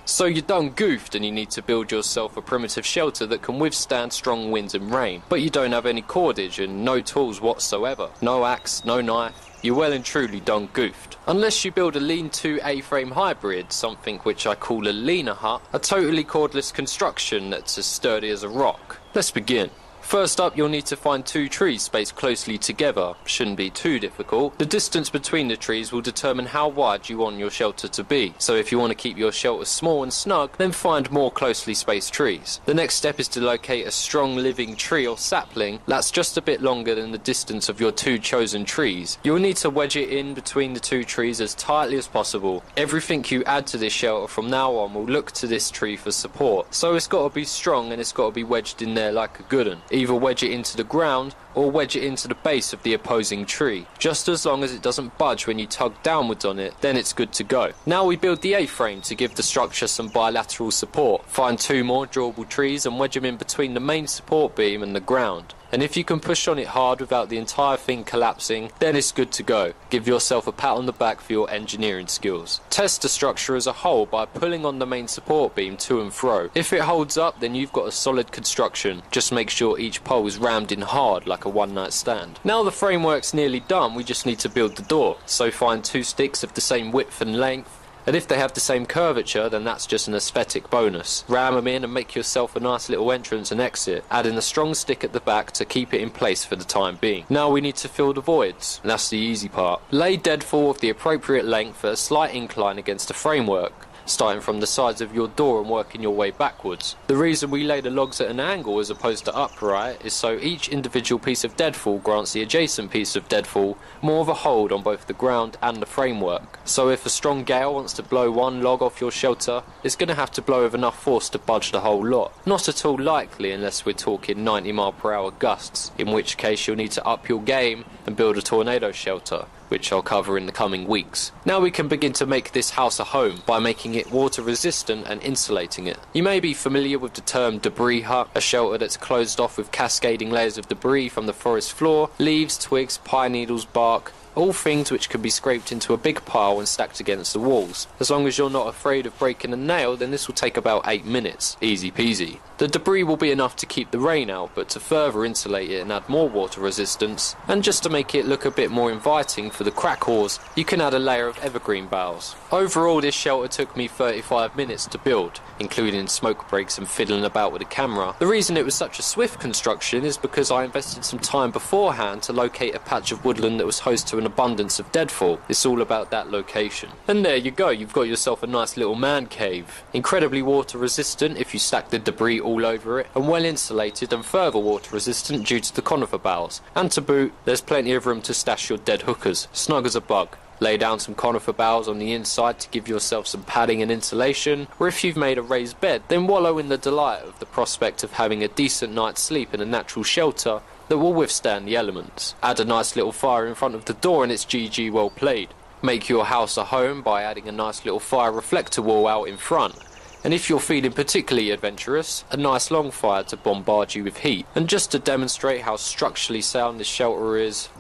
So you're done goofed and you need to build yourself a primitive shelter that can withstand strong winds and rain, but you don't have any cordage and no tools whatsoever. No axe, no knife. You're well and truly done goofed. Unless you build a lean-to A-frame hybrid, something which I call a leaner hut, a totally cordless construction that's as sturdy as a rock. Let's begin. First up, you'll need to find 2 trees spaced closely together. Shouldn't be too difficult. The distance between the trees will determine how wide you want your shelter to be. So if you want to keep your shelter small and snug, then find more closely spaced trees. The next step is to locate a strong living tree or sapling that's just a bit longer than the distance of your 2 chosen trees. You'll need to wedge it in between the 2 trees as tightly as possible. Everything you add to this shelter from now on will look to this tree for support. So it's got to be strong and it's got to be wedged in there like a good one. Either wedge it into the ground or wedge it into the base of the opposing tree. Just as long as it doesn't budge when you tug downwards on it, then it's good to go. Now we build the A-frame to give the structure some bilateral support. Find 2 more drawable trees and wedge them in between the main support beam and the ground. And if you can push on it hard without the entire thing collapsing, then it's good to go. Give yourself a pat on the back for your engineering skills. Test the structure as a whole by pulling on the main support beam to and fro. If it holds up, then you've got a solid construction. Just make sure each pole is rammed in hard like a one-night stand. Now the framework's nearly done, we just need to build the door. So find 2 sticks of the same width and length. And if they have the same curvature, then that's just an aesthetic bonus. Ram them in and make yourself a nice little entrance and exit, adding a strong stick at the back to keep it in place for the time being. Now we need to fill the voids, and that's the easy part. Lay deadfall of the appropriate length at a slight incline against the framework, starting from the sides of your door and working your way backwards. The reason we lay the logs at an angle as opposed to upright is so each individual piece of deadfall grants the adjacent piece of deadfall more of a hold on both the ground and the framework. So if a strong gale wants to blow one log off your shelter, it's going to have to blow with enough force to budge the whole lot. Not at all likely unless we're talking 90-mile-per-hour gusts, in which case you'll need to up your game and build a tornado shelter, which I'll cover in the coming weeks. Now we can begin to make this house a home by making it water resistant and insulating it. You may be familiar with the term debris hut, a shelter that's closed off with cascading layers of debris from the forest floor, leaves, twigs, pine needles, bark, all things which can be scraped into a big pile and stacked against the walls. As long as you're not afraid of breaking a nail, then this will take about 8 minutes. Easy peasy. The debris will be enough to keep the rain out, but to further insulate it and add more water resistance, and just to make it look a bit more inviting for the crackhaws, you can add a layer of evergreen boughs. Overall, this shelter took me 35 minutes to build, including smoke breaks and fiddling about with the camera. The reason it was such a swift construction is because I invested some time beforehand to locate a patch of woodland that was host to an abundance of deadfall. It's all about that location. And there you go, you've got yourself a nice little man cave. Incredibly water resistant if you stack the debris all over it, and well insulated and further water resistant due to the conifer boughs. And to boot, there's plenty of room to stash your dead hookers, snug as a bug. Lay down some conifer boughs on the inside to give yourself some padding and insulation, or if you've made a raised bed, then wallow in the delight of the prospect of having a decent night's sleep in a natural shelter that will withstand the elements. Add a nice little fire in front of the door and it's GG well played. Make your house a home by adding a nice little fire reflector wall out in front. And if you're feeling particularly adventurous, a nice long fire to bombard you with heat. And just to demonstrate how structurally sound this shelter is,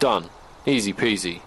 done. Easy peasy.